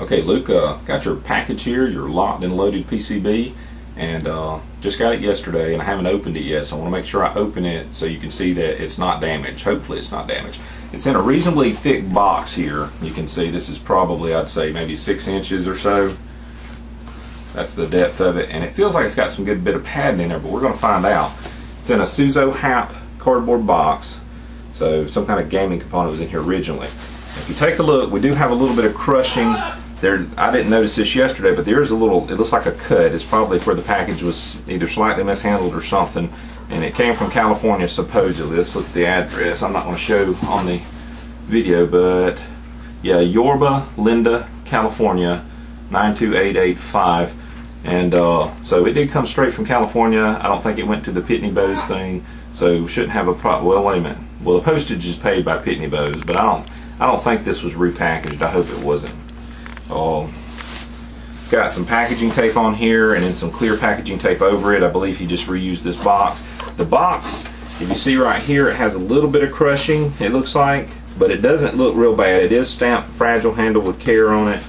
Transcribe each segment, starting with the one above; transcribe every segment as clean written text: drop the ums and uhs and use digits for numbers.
Okay, Luke, got your package here, your locked and loaded PCB, and just got it yesterday, and I haven't opened it yet, so I want to make sure I open it so you can see that it's not damaged. Hopefully it's not damaged. It's in a reasonably thick box here. You can see this is probably, I'd say, maybe 6 inches or so. That's the depth of it, and it feels like it's got some good bit of padding in there, but we're going to find out. It's in a Suzo Hap cardboard box, so some kind of gaming component was in here originally. If you take a look, we do have a little bit of crushing there. I didn't notice this yesterday, but there is a little, it looks like a cut. It's probably where the package was either slightly mishandled or something, and it came from California supposedly. Let's look at the address. I'm not going to show on the video, but yeah, Yorba Linda, California 92885. And so it did come straight from California. I don't think it went to the Pitney Bowes thing, so shouldn't have a problem. Well, wait a minute. Well, the postage is paid by Pitney Bowes, but I don't think this was repackaged. I hope it wasn't. It's got some packaging tape on here and then some clear packaging tape over it. I believe he just reused this box. The box, if you see right here, it has a little bit of crushing, it looks like, but it doesn't look real bad. It is stamped fragile, handled with care on it.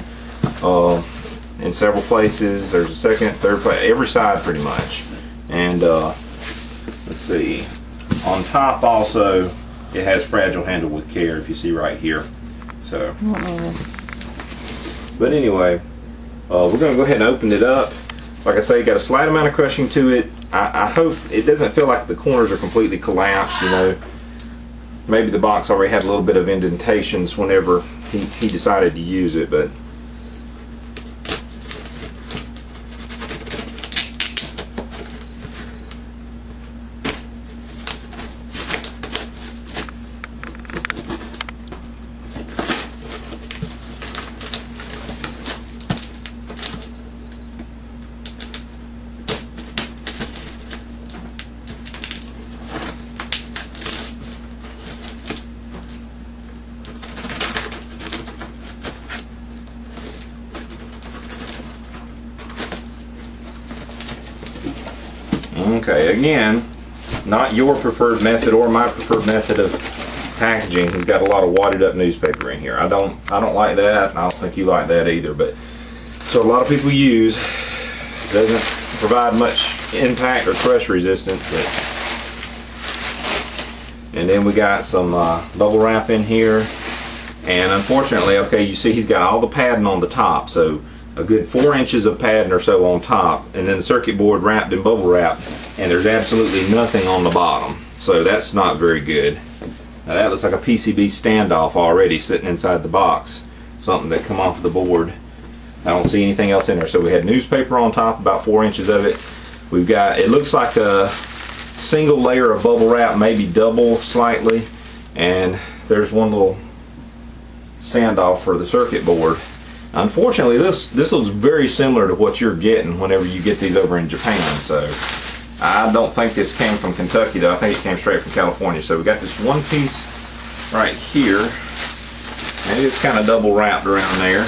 In several places. There's a second, third place, every side pretty much. And let's see, on top also it has fragile, handled with care, if you see right here. So but anyway, we're going to go ahead and open it up. Like I say, got a slight amount of crushing to it. I hope it doesn't feel like the corners are completely collapsed, you know. Maybe the box already had a little bit of indentations whenever he decided to use it, but okay, again, not your preferred method or my preferred method of packaging. He's got a lot of wadded up newspaper in here. I don't like that. I don't think you like that either. But so a lot of people use. Doesn't provide much impact or crush resistance. But, and then we got some bubble wrap in here. And unfortunately, okay, you see he's got all the padding on the top. So a good 4 inches of padding or so on top, and then the circuit board wrapped in bubble wrap, and there's absolutely nothing on the bottom. So that's not very good. Now that looks like a PCB standoff already sitting inside the box, something that come off the board. I don't see anything else in there. So we had newspaper on top, about 4 inches of it. We've got, it looks like a single layer of bubble wrap, maybe double slightly, and there's one little standoff for the circuit board. Unfortunately, this looks very similar to what you're getting whenever you get these over in Japan. So I don't think this came from Kentucky, though. I think it came straight from California. So we got this one piece right here, and it's kind of double wrapped around there.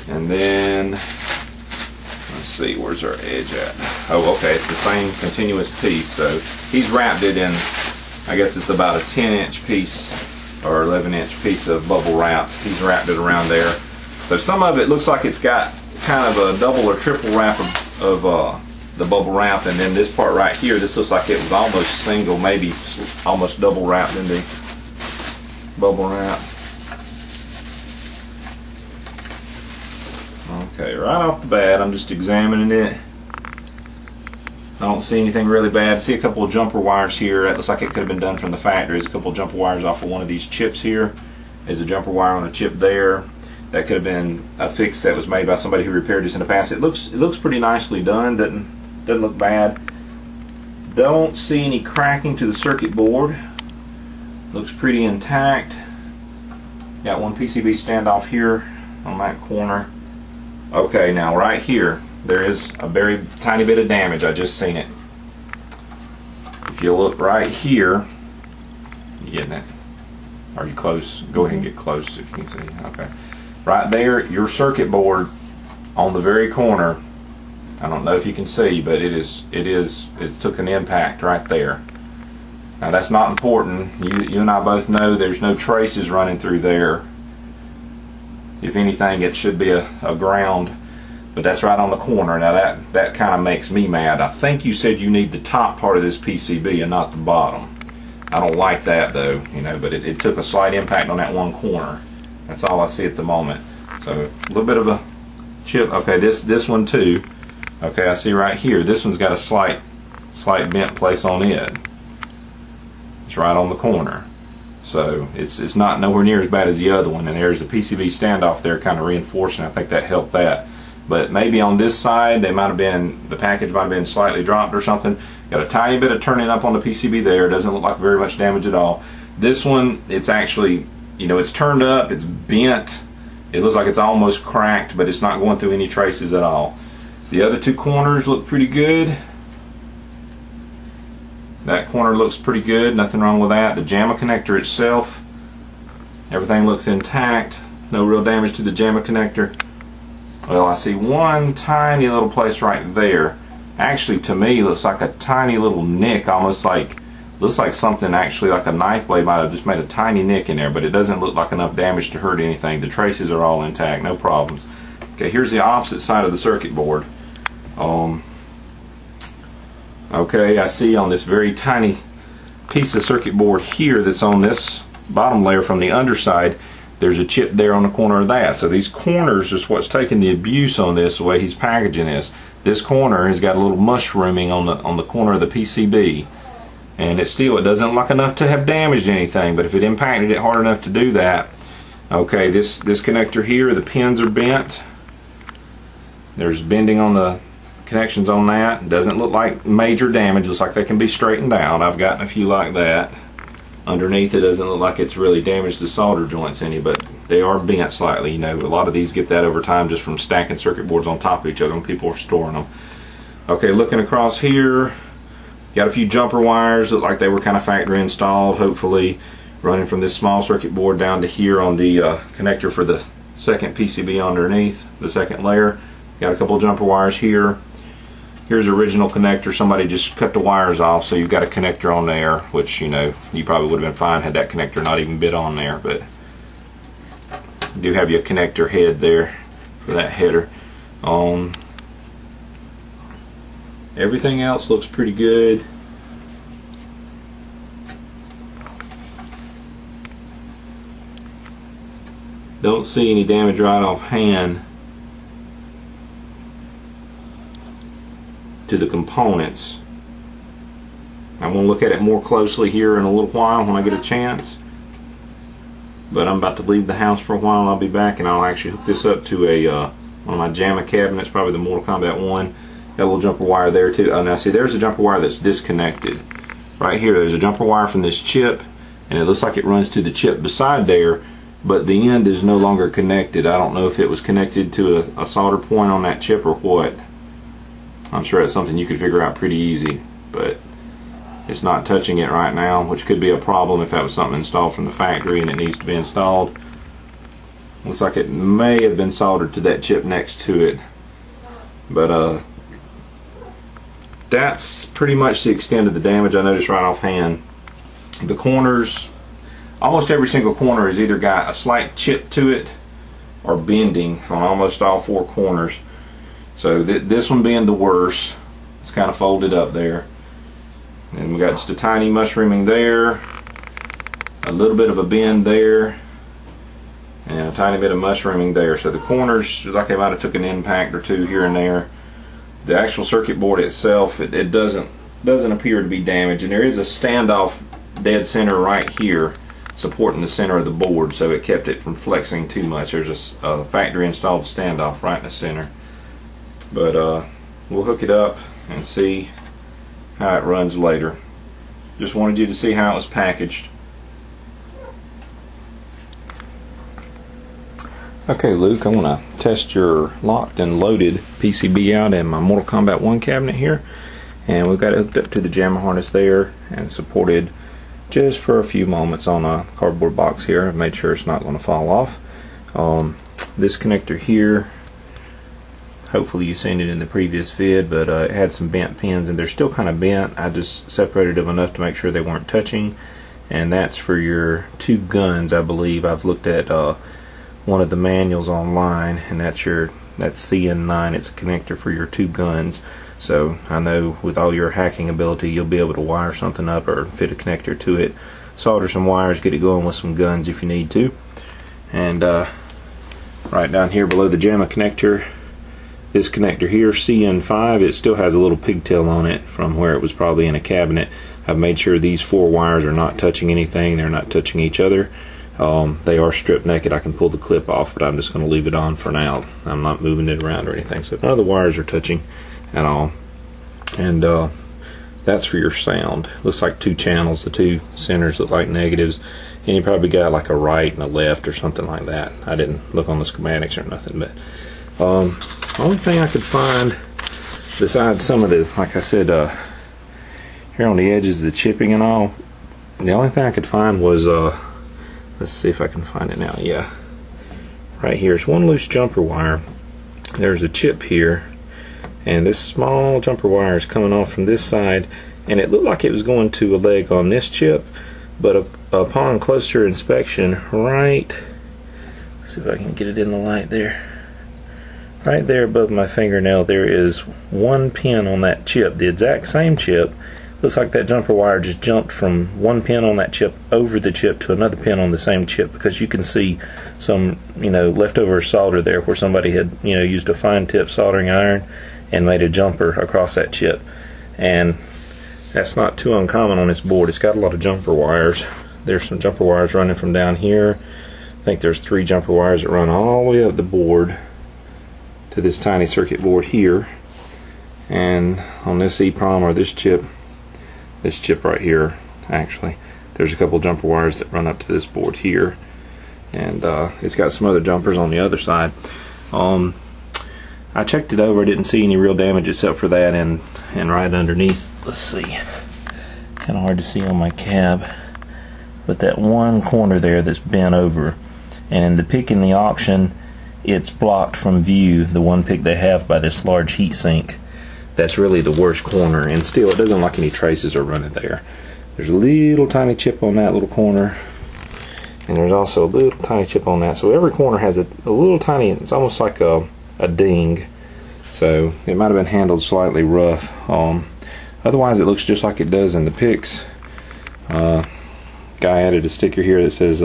And then let's see, where's our edge at? Oh, okay, it's the same continuous piece. So he's wrapped it in, I guess it's about a 10-inch piece or 11-inch piece of bubble wrap. He's wrapped it around there. So some of it looks like it's got kind of a double or triple wrap of the bubble wrap, and then this part right here, this looks like it was almost single, maybe almost double wrapped in the bubble wrap. Okay, right off the bat, I'm just examining it. I don't see anything really bad. I see a couple of jumper wires here. That looks like it could have been done from the factory. There's a couple of jumper wires off of one of these chips here. There's a jumper wire on a chip there. That could have been a fix that was made by somebody who repaired this in the past. It looks pretty nicely done. Doesn't look bad. Don't see any cracking to the circuit board. Looks pretty intact. Got one PCB standoff here on that corner. Okay, now right here, there is a very tiny bit of damage. I just seen it. If you look right here, you getting it? Are you close? Go ahead and get close if you can see. Okay. Right there, your circuit board on the very corner. I don't know if you can see, but it took an impact right there. Now that's not important. You and I both know there's no traces running through there. If anything, it should be a ground, but that's right on the corner. Now that kind of makes me mad. I think you said you need the top part of this PCB and not the bottom. I don't like that though, you know, but it took a slight impact on that one corner. That's all I see at the moment. So a little bit of a chip. Okay, this one too. Okay, I see right here, this one's got a slight bent place on it. It's right on the corner. So it's not nowhere near as bad as the other one, and there's a PCB standoff there kind of reinforcing. I think that helped that. But maybe on this side, the package might have been slightly dropped or something. Got a tiny bit of turning up on the PCB there. Doesn't look like very much damage at all. This one, it's actually, you know, it's turned up, it's bent. It looks like it's almost cracked, but it's not going through any traces at all. The other two corners look pretty good. That corner looks pretty good, nothing wrong with that. The JAMA connector itself, everything looks intact. No real damage to the JAMA connector. Well, I see one tiny little place right there. Actually, to me, looks like a tiny little nick, almost like, looks like something actually like a knife blade might have just made a tiny nick in there, but it doesn't look like enough damage to hurt anything. The traces are all intact, no problems. Okay, here's the opposite side of the circuit board. Okay, I see on this very tiny piece of circuit board here that's on this bottom layer from the underside, there's a chip there on the corner of that. So these corners is what's taking the abuse on this, the way he's packaging this. This corner has got a little mushrooming on the corner of the PCB. And it doesn't look like enough to have damaged anything, but if it impacted it hard enough to do that. Okay, this connector here, the pins are bent. There's bending on the connections on that. Doesn't look like major damage. Looks like they can be straightened out. I've gotten a few like that. Underneath it doesn't look like it's really damaged the solder joints any, but they are bent slightly. You know, a lot of these get that over time just from stacking circuit boards on top of each other when people are storing them. Okay, looking across here, got a few jumper wires. Look like they were kind of factory installed, hopefully, running from this small circuit board down to here on the connector for the second PCB underneath, the second layer. Got a couple of jumper wires here. Here's the original connector. Somebody just cut the wires off, so you've got a connector on there, which, you know, you probably would have been fine had that connector not even been on there, but you do have your connector head there for that header. Everything else looks pretty good. Don't see any damage right offhand to the components. I'm going to look at it more closely here in a little while when I get a chance, but I'm about to leave the house for a while. I'll be back and I'll actually hook this up to one of my JAMA cabinets, probably the Mortal Kombat 1. Got a little jumper wire there too. Oh, now see, there's a jumper wire that's disconnected. Right here, there's a jumper wire from this chip, and it looks like it runs to the chip beside there, but the end is no longer connected. I don't know if it was connected to a solder point on that chip or what. I'm sure that's something you could figure out pretty easy, but it's not touching it right now, which could be a problem if that was something installed from the factory and it needs to be installed. Looks like it may have been soldered to that chip next to it, but that's pretty much the extent of the damage I noticed right offhand. The corners, almost every single corner has either got a slight chip to it or bending on almost all four corners. So this one being the worst, it's kind of folded up there. And we got just a tiny mushrooming there, a little bit of a bend there, and a tiny bit of mushrooming there. So the corners, like they might have took an impact or two here and there. The actual circuit board itself, it doesn't appear to be damaged, and there is a standoff dead center right here supporting the center of the board, so it kept it from flexing too much. There's a factory installed standoff right in the center. But we'll hook it up and see how it runs later. Just wanted you to see how it was packaged. Okay, Luke, I want to test your locked and loaded PCB out in my Mortal Kombat 1 cabinet here. And we've got it hooked up to the JAMA harness there and supported just for a few moments on a cardboard box here. I've made sure it's not going to fall off. This connector here, hopefully you've seen it in the previous vid, but it had some bent pins and they're still kind of bent. I just separated them enough to make sure they weren't touching, and that's for your two guns. I believe I've looked at one of the manuals online, and that's CN9. It's a connector for your tube guns. So I know with all your hacking ability, you'll be able to wire something up or fit a connector to it, solder some wires, get it going with some guns if you need to. And right down here below the JAMA connector, this connector here, CN5, it still has a little pigtail on it from where it was probably in a cabinet. I've made sure these 4 wires are not touching anything, they're not touching each other. They are stripped naked. I can pull the clip off, but I'm just going to leave it on for now. I'm not moving it around or anything, so none of the wires are touching at all. And that's for your sound. Looks like 2 channels. The 2 centers look like negatives, and you probably got like a right and a left or something like that. I didn't look on the schematics or nothing, but the only thing I could find besides some of the, like I said, here on the edges, the chipping and all, the only thing I could find was let's see if I can find it now. Yeah, right here is one loose jumper wire. There's a chip here, and this small jumper wire is coming off from this side, and it looked like it was going to a leg on this chip, but upon closer inspection, let's see if I can get it in the light there, right there above my fingernail, there is 1 pin on that chip, the exact same chip. Looks like that jumper wire just jumped from 1 pin on that chip over the chip to another pin on the same chip, because you can see some, leftover solder there where somebody had, used a fine tip soldering iron and made a jumper across that chip. And that's not too uncommon on this board. It's got a lot of jumper wires. There's some jumper wires running from down here. I think there's 3 jumper wires that run all the way up the board to this tiny circuit board here. And on this EEPROM, or this chip right here, actually, there's a couple jumper wires that run up to this board here, and it's got some other jumpers on the other side. I checked it over, didn't see any real damage except for that, and right underneath, let's see, kind of hard to see on my cab, but that one corner there that's bent over, and in the pick in the auction, it's blocked from view, the one pick they have, by this large heat sink. That's really the worst corner, and still it doesn't look like any traces are running there. There's a little tiny chip on that little corner, and there's also a little tiny chip on that. So every corner has a little tiny, it's almost like a ding. So it might have been handled slightly rough. Otherwise it looks just like it does in the picks. Guy added a sticker here that says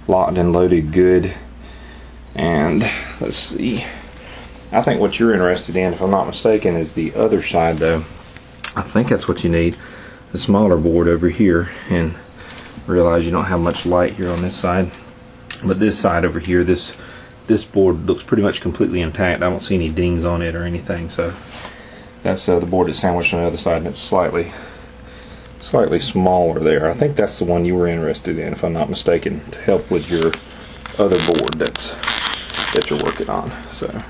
locked and loaded good. And let's see, I think what you're interested in, if I'm not mistaken, is the other side though. I think that's what you need, the smaller board over here, and realize you don't have much light here on this side, but this side over here, this board looks pretty much completely intact. I don't see any dings on it or anything. So that's the board that's sandwiched on the other side, and it's slightly smaller there. I think that's the one you were interested in, if I'm not mistaken, to help with your other board that you're working on. So,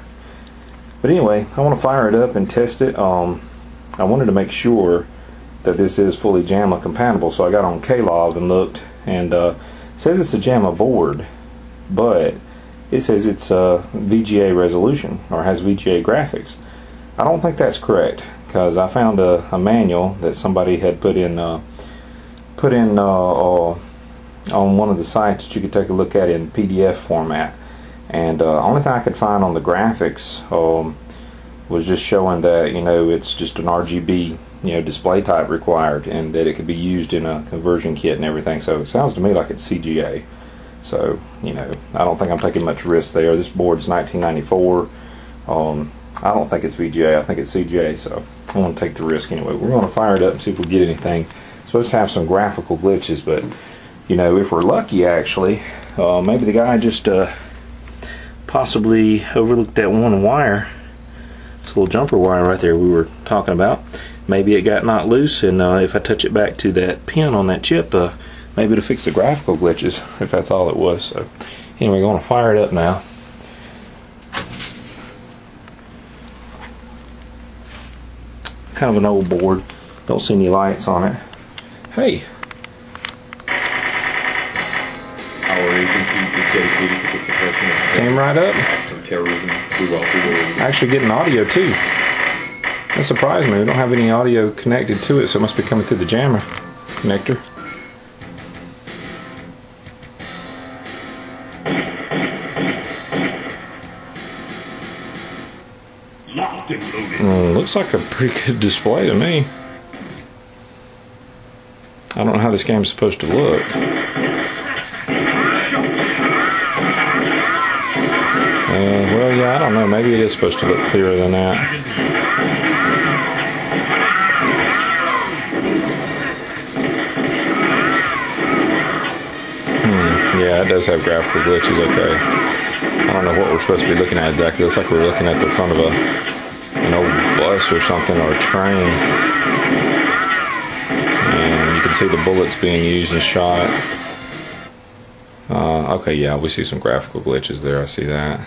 but anyway, I want to fire it up and test it. I wanted to make sure that this is fully JAMA compatible, so I got on KLOG and looked, and it says it's a JAMA board, but it says it's VGA resolution, or has VGA graphics. I don't think that's correct, because I found a manual that somebody had put in on one of the sites that you could take a look at in PDF format. And the only thing I could find on the graphics was just showing that, it's just an RGB, display type required, and that it could be used in a conversion kit and everything. So it sounds to me like it's CGA. So, I don't think I'm taking much risk there. This board's 1994. I don't think it's VGA. I think it's CGA. So I want to take the risk anyway. We're going to fire it up and see if we get anything. It's supposed to have some graphical glitches, but if we're lucky, actually, maybe the guy just possibly overlooked that one wire, this little jumper wire right there we were talking about. Maybe it got knocked loose, and if I touch it back to that pin on that chip, maybe it'll fix the graphical glitches, if that's all it was. So anyway, we're going to fire it up now. Kind of an old board, don't see any lights on it. Hey, came right up. Actually getting audio too. That surprised me. We don't have any audio connected to it, so it must be coming through the JAMA connector. Locked and loaded. Looks like a pretty good display to me. I don't know how this game's supposed to look. Well, yeah, I don't know. Maybe it is supposed to look clearer than that. Yeah, it does have graphical glitches, okay. I don't know what we're supposed to be looking at exactly. It looks like we're looking at the front of an old bus or something, or a train. And you can see the bullets being used and shot. Okay, yeah, we see some graphical glitches there. I see that.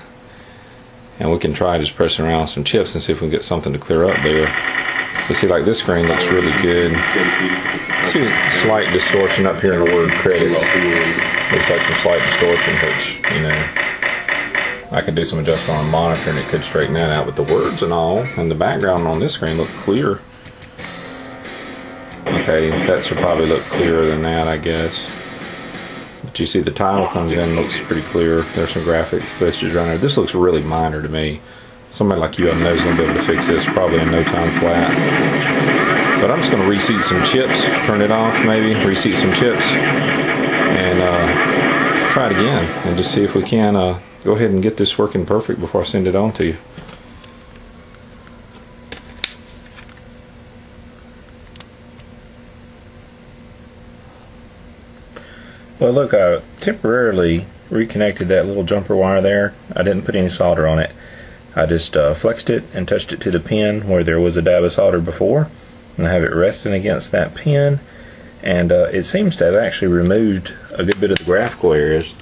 And we can try just pressing around some chips and see if we can get something to clear up there. But see, like this screen looks really good. See a slight distortion up here in the word credits. Looks like some slight distortion, which, you know, I could do some adjustment on the monitor and it could straighten that out. But the words and all, and the background on this screen look clear. Okay, that should probably look clearer than that, I guess. But you see the title comes in, looks pretty clear. There's some graphics glitches around there. This looks really minor to me. Somebody like you, I know, is going to be able to fix this probably in no time flat. But I'm just going to reseat some chips, turn it off maybe, reseat some chips, and try it again, and just see if we can go ahead and get this working perfect before I send it on to you. Well, look, I temporarily reconnected that little jumper wire there. I didn't put any solder on it. I just flexed it and touched it to the pin where there was a dab of solder before, and I have it resting against that pin, and it seems to have actually removed a good bit of the graphical areas.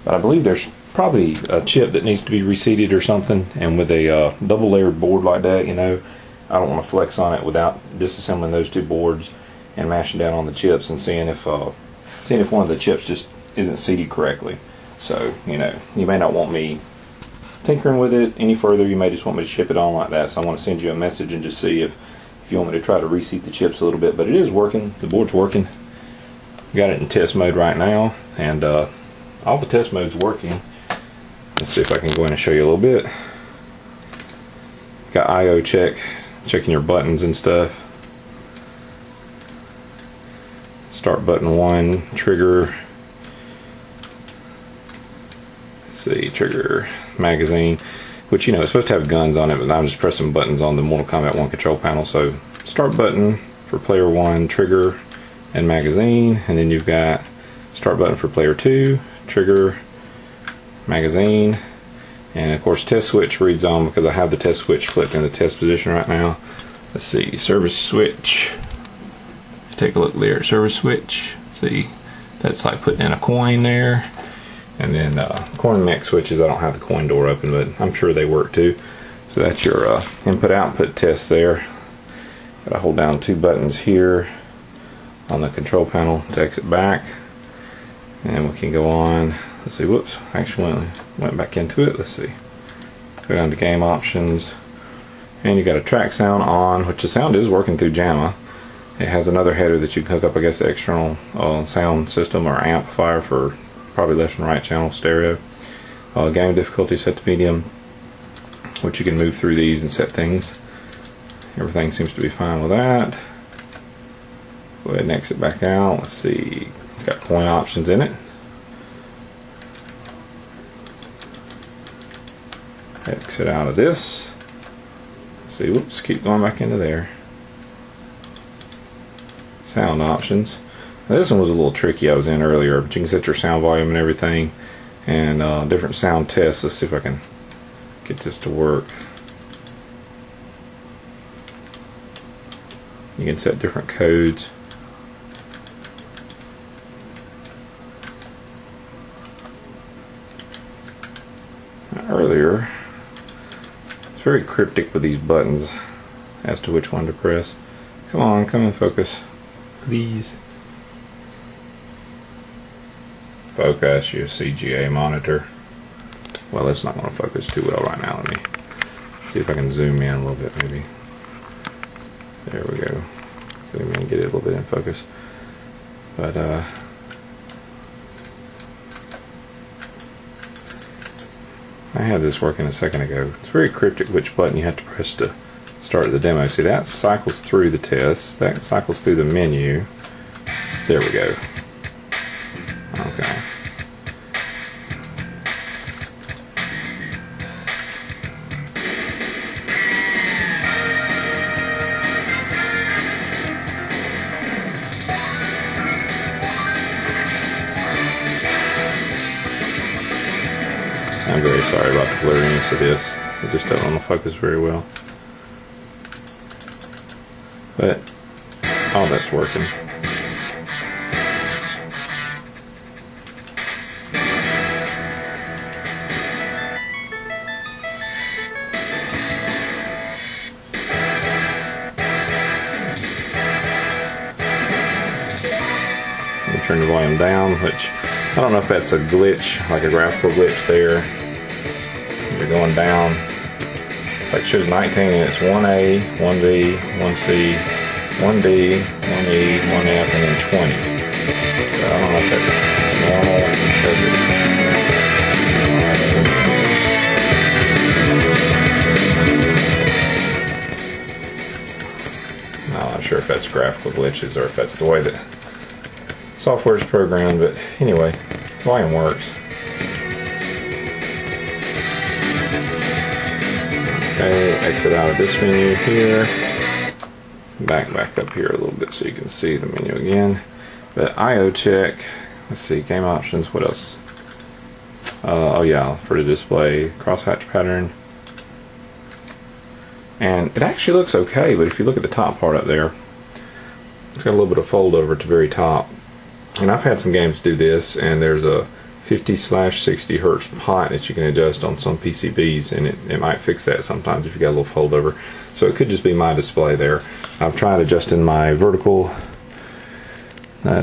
But I believe there's probably a chip that needs to be reseated or something, and with a double layered board like that, you know, I don't want to flex on it without disassembling those two boards and mashing down on the chips and seeing if one of the chips just isn't seated correctly. So, you know, you may not want me tinkering with it any further. You may just want me to ship it on like that. So I want to send you a message and just see if you want me to try to reseat the chips a little bit. But it is working. The board's working. Got it in test mode right now, and all the test modes working. Let's see if I can go in and show you a little bit. Got IO checking your buttons and stuff. Start button 1, trigger. Let's see, trigger magazine, which, you know, it's supposed to have guns on it, but I'm just pressing buttons on the Mortal Kombat 1 control panel. So start button for player 1, trigger and magazine, and then you've got start button for player 2, trigger, magazine, and of course test switch reads on because I have the test switch flipped in the test position right now. Let's see, service switch. Take a look there, service switch. See, that's like putting in a coin there. And then coin mech switches, I don't have the coin door open, but I'm sure they work too. So that's your input output test there. Gotta hold down 2 buttons here on the control panel to exit back, and we can go on. Let's see, whoops, actually went back into it. Let's see, go down to game options, and you got a track sound on, which the sound is working through JAMA. It has another header that you can hook up, I guess, external sound system or amplifier for probably left and right channel stereo. Game difficulty set to medium, which you can move through these and set things. Everything seems to be fine with that. Go ahead and exit back out. Let's see, it's got coin options in it. Exit out of this. Let's see, whoops, keep going back into there. Sound options. Now, this one was a little tricky. I was in earlier, but you can set your sound volume and everything, and different sound tests. Let's see if I can get this to work. You can set different codes. Earlier, it's very cryptic with these buttons as to which one to press. Come on, come and focus, please. Focus, your CGA monitor. Well, it's not going to focus too well right now. Let me see if I can zoom in a little bit, maybe. There we go. Zoom in, get it a little bit in focus. But I had this working a second ago. It's very cryptic which button you have to press to start the demo. See, that cycles through the test. That cycles through the menu. There we go. Okay. I'm very sorry about the blurriness of this. It just doesn't want to focus very well. But all that's working. Let me turn the volume down, which I don't know if that's a glitch, like a graphical glitch there. You're going down. Like it shows 19 and it's 1A, 1B, 1C, 1D, 1E, 1F, and then 20. So I don't know if that's normal. I'm not sure if that's graphical glitches or if that's the way that software is programmed, but anyway, volume works. Okay, exit out of this menu here. Back up here a little bit so you can see the menu again. But I/O check. Let's see, game options. What else? Oh yeah, for the display, crosshatch pattern. And it actually looks okay, but if you look at the top part up there, it's got a little bit of fold over at the very top. And I've had some games do this, and there's a 50/60 hertz pot that you can adjust on some PCBs, and it might fix that sometimes if you got a little fold over. So it could just be my display there. I've tried adjusting my vertical,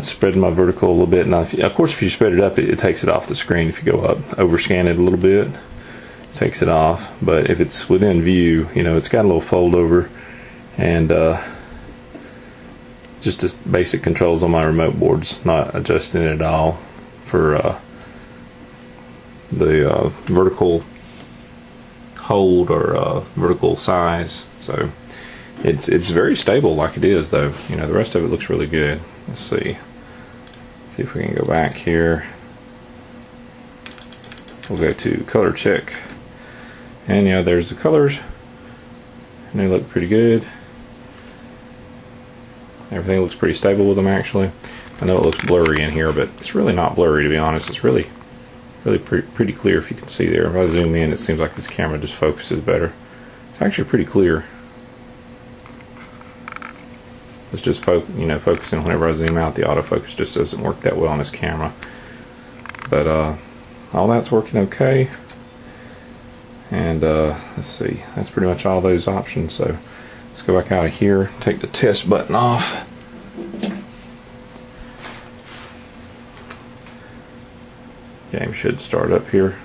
spreading my vertical a little bit, and of course if you spread it up, it takes it off the screen. If you go up, overscan it a little bit, it takes it off. But if it's within view, you know, it's got a little fold over, and just as basic controls on my remote boards, not adjusting it at all for the vertical hold or vertical size. So it's very stable like it is, though. You know, the rest of it looks really good. Let's see if we can go back here. We'll go to color check, and yeah, there's the colors, and they look pretty good. Everything looks pretty stable with them, actually. I know it looks blurry in here, but it's really not blurry, to be honest. It's really pretty clear, if you can see there. If I zoom in, it seems like this camera just focuses better. It's actually pretty clear. It's just focusing whenever I zoom out. The autofocus just doesn't work that well on this camera. But all that's working okay. And let's see, that's pretty much all those options. So let's go back out of here, take the test button off. Game should start up here,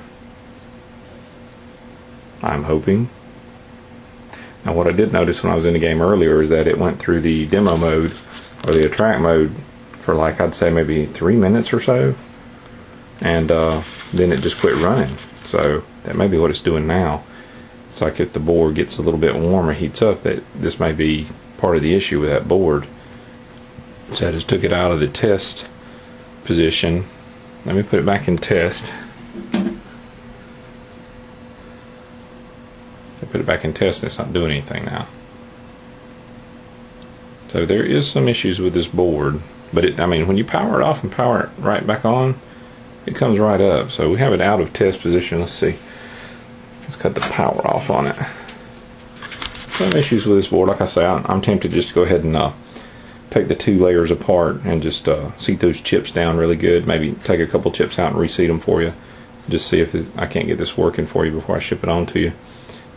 I'm hoping. Now what I did notice when I was in the game earlier is that it went through the demo mode or the attract mode for, like, I'd say maybe 3 minutes or so, and then it just quit running. So that may be what it's doing now. It's like if the board gets a little bit warmer, heats up, that this may be part of the issue with that board. So I just took it out of the test position. Let me put it back in test. I put it back in test and it's not doing anything now. So there is some issues with this board, but I mean, when you power it off and power it right back on, it comes right up. So we have it out of test position. Let's see. Let's cut the power off on it. Some issues with this board. Like I say, I'm tempted just to go ahead and take the two layers apart and just seat those chips down really good. Maybe take a couple chips out and reseat them for you. Just see if I can't get this working for you before I ship it on to you.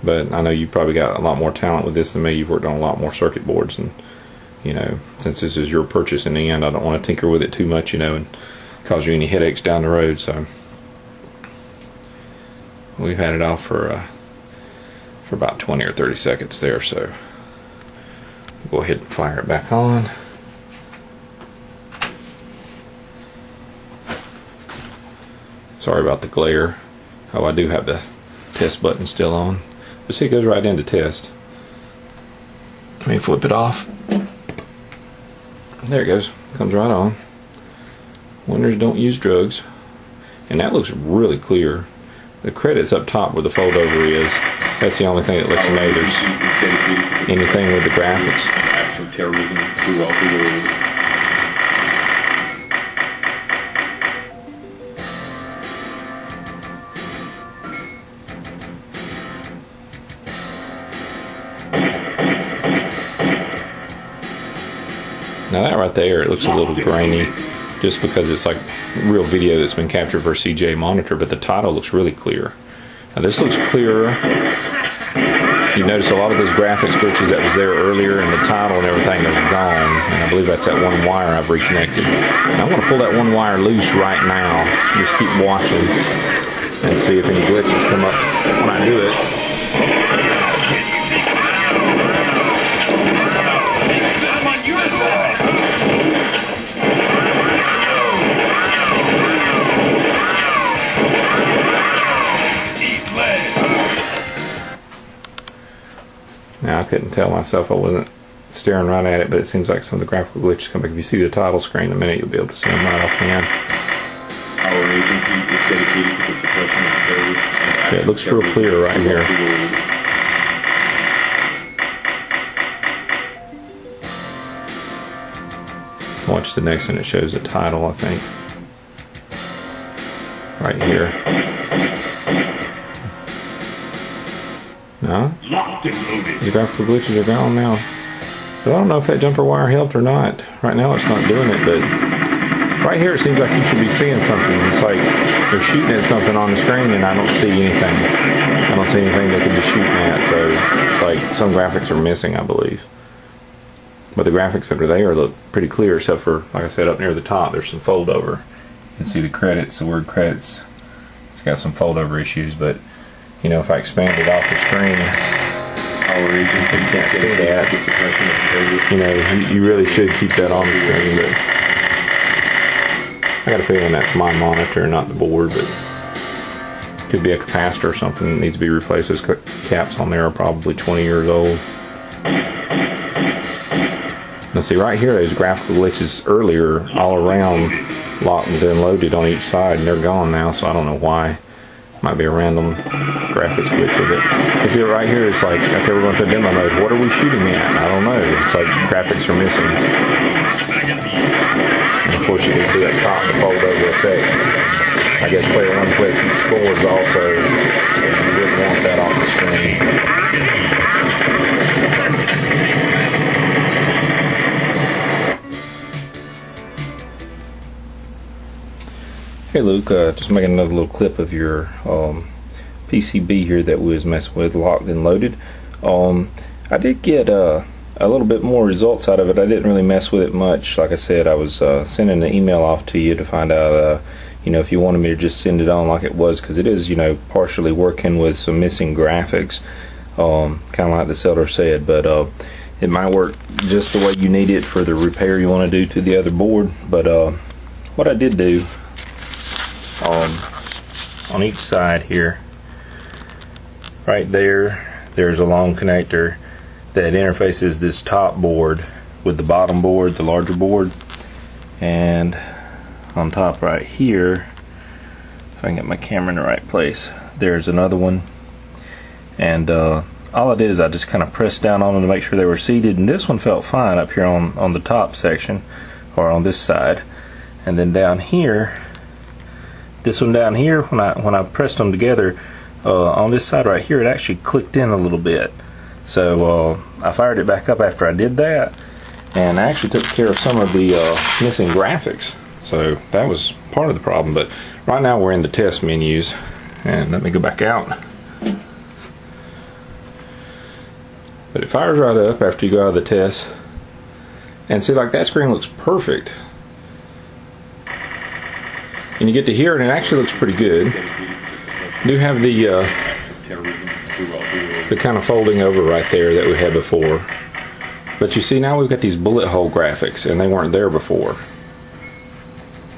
But I know you probably got a lot more talent with this than me. You've worked on a lot more circuit boards, and you know, since this is your purchase in the end, I don't want to tinker with it too much, you know, and cause you any headaches down the road. So we've had it off for about 20 or 30 seconds there. So go ahead and fire it back on. Sorry about the glare. Oh, I do have the test button's still on. But see, it goes right into test. Let me flip it off. There it goes. Comes right on. Winners don't use drugs. And that looks really clear. The credit's up top where the fold over is. That's the only thing that lets you know there's anything with the graphics. Now that right there, it looks a little grainy just because it's like real video that's been captured for a CJ monitor, but the title looks really clear. Now this looks clearer. You notice a lot of those graphics glitches that was there earlier and the title and everything are gone, and I believe that's that one wire I've reconnected. Now I'm going to pull that one wire loose right now. Just keep watching and see if any glitches come up when I do it. Now I couldn't tell myself, I wasn't staring right at it, but it seems like some of the graphical glitches come back. If you see the title screen in a minute, you'll be able to see them right offhand. Okay, it looks real clear right here. Watch the next one, it shows the title, I think. Right here. No? The graphical glitches are gone now. But I don't know if that jumper wire helped or not. Right now it's not doing it, but right here it seems like you should be seeing something. It's like they're shooting at something on the screen and I don't see anything. I don't see anything they could be shooting at, so it's like some graphics are missing, I believe. But the graphics that are there look pretty clear, except for, like I said, up near the top there's some fold over. You can see the credits, the word credits. It's got some fold over issues, but you know, if I expand it off the screen, you can't see that. You know, you really should keep that on the screen, but I got a feeling that's my monitor, not the board, but it could be a capacitor or something that needs to be replaced. Those caps on there are probably 20 years old. Now see right here, those graphical glitches earlier all around locked and unloaded on each side, and they're gone now, so I don't know why. Might be a random graphics glitch with it. You see it right here, it's like, okay, we're going to demo mode. What are we shooting at? I don't know. It's like graphics are missing. And of course you can see up top the fold over effects. I guess player 1 and player 2 scores also, so you wouldn't want that off the screen. Hey Luke, just making another little clip of your PCB here that we was messing with, locked and loaded. I did get a little bit more results out of it. I didn't really mess with it much. Like I said, I was sending an email off to you to find out, you know, if you wanted me to just send it on like it was, because it is, you know, partially working with some missing graphics, kind of like the seller said, but it might work just the way you need it for the repair you want to do to the other board. But what I did do, on each side here, right there's a long connector that interfaces this top board with the bottom board, the larger board, and on top right here, if I can get my camera in the right place, there's another one. And all I did is I just kind of pressed down on them to make sure they were seated, and this one felt fine up here on the top section, or on this side. And then down here, this one down here, when I pressed them together, on this side right here, it actually clicked in a little bit. So I fired it back up after I did that, and I actually took care of some of the missing graphics. So that was part of the problem. But right now we're in the test menus, and let me go back out. But it fires right up after you go out of the test, and see, like, that screen looks perfect. And you get to hear it, and it actually looks pretty good. You do have the kind of folding over right there that we had before. But you see, now we've got these bullet hole graphics, and they weren't there before.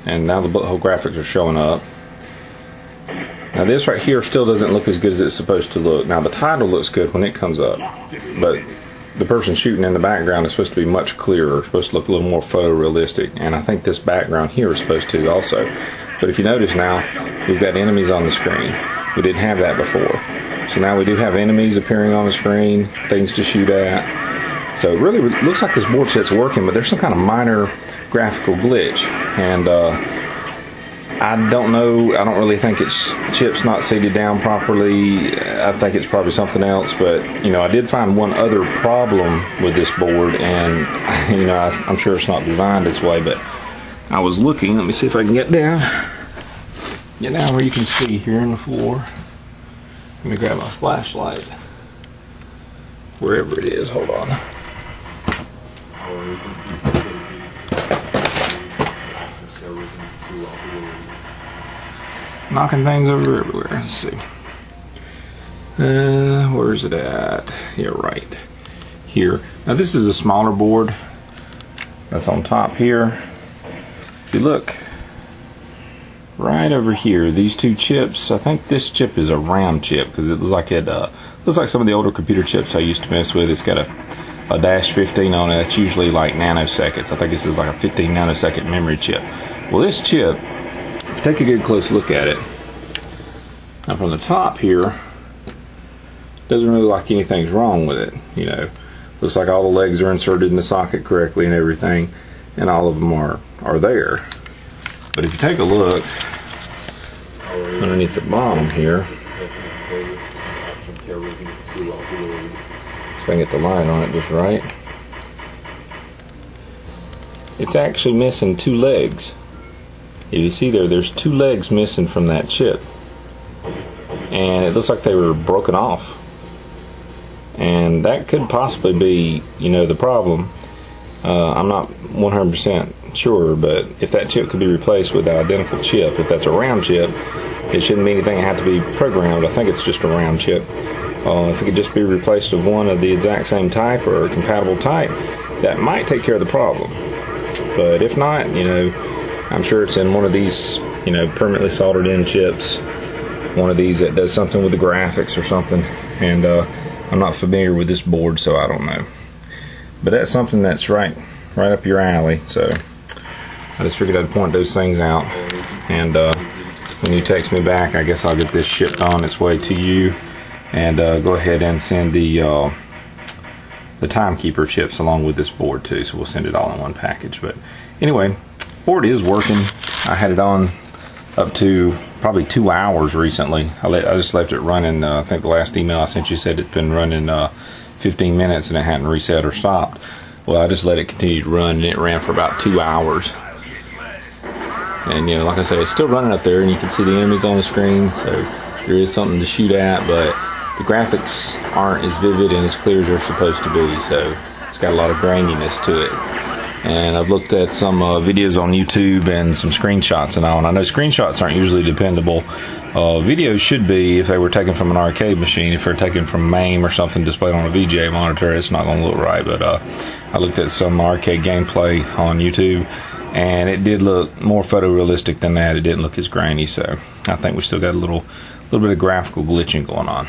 And now the bullet hole graphics are showing up. Now this right here still doesn't look as good as it's supposed to look. Now the title looks good when it comes up, but the person shooting in the background is supposed to be much clearer, supposed to look a little more photorealistic, and I think this background here is supposed to also. But if you notice now, we've got enemies on the screen. We didn't have that before. So now we do have enemies appearing on the screen, things to shoot at. So it really looks like this board set's working, but there's some kind of minor graphical glitch. And I don't know, I don't really think it's chips not seated down properly. I think it's probably something else, but you know, I did find one other problem with this board, and you know, I'm sure it's not designed this way, but I was looking, let me see if I can get down where you can see here in the floor. Let me grab my flashlight, wherever it is, hold on. Knocking things over everywhere. Let's see. Where's it at? Yeah, right here. Now this is a smaller board that's on top here. If you look right over here, these two chips, I think this chip is a round chip because it looks like some of the older computer chips I used to mess with. It's got a dash 15 on it. That's usually like nanoseconds. I think this is like a 15 nanosecond memory chip. Well, this chip, if you take a good close look at it, now from the top here, doesn't really look like anything's wrong with it. You know, looks like all the legs are inserted in the socket correctly and everything, and all of them are there. But if you take a look underneath the bottom here, see if I can get the light on it just right, it's actually missing two legs. If you see there's two legs missing from that chip, and it looks like they were broken off, and that could possibly be, you know, the problem. I'm not 100% sure, but if that chip could be replaced with that identical chip, if that's a round chip, it shouldn't be anything that had to be programmed. I think it's just a round chip. If it could just be replaced with one of the exact same type or a compatible type, that might take care of the problem. But if not, you know, I'm sure it's in one of these, you know, permanently soldered in chips, one of these that does something with the graphics or something, and I'm not familiar with this board, so I don't know. But that's something that's right up your alley, so I just figured I'd point those things out, and when you text me back, I guess I'll get this shipped on its way to you, and go ahead and send the timekeeper chips along with this board too, so we'll send it all in one package. But anyway, board is working. I had it on up to probably 2 hours recently. I just left it running. I think the last email I sent you said it's been running 15 minutes and it hadn't reset or stopped. Well, I just let it continue to run, and it ran for about 2 hours. And you know, like I said, it's still running up there, and you can see the enemies on the screen, so there is something to shoot at, but the graphics aren't as vivid and as clear as they're supposed to be, so it's got a lot of graininess to it. And I've looked at some videos on YouTube and some screenshots and all, and I know screenshots aren't usually dependable. Videos should be, if they were taken from an arcade machine. If they're taken from MAME or something displayed on a VGA monitor, it's not going to look right. But I looked at some arcade gameplay on YouTube, and it did look more photorealistic than that. It didn't look as grainy, so I think we still got a little bit of graphical glitching going on.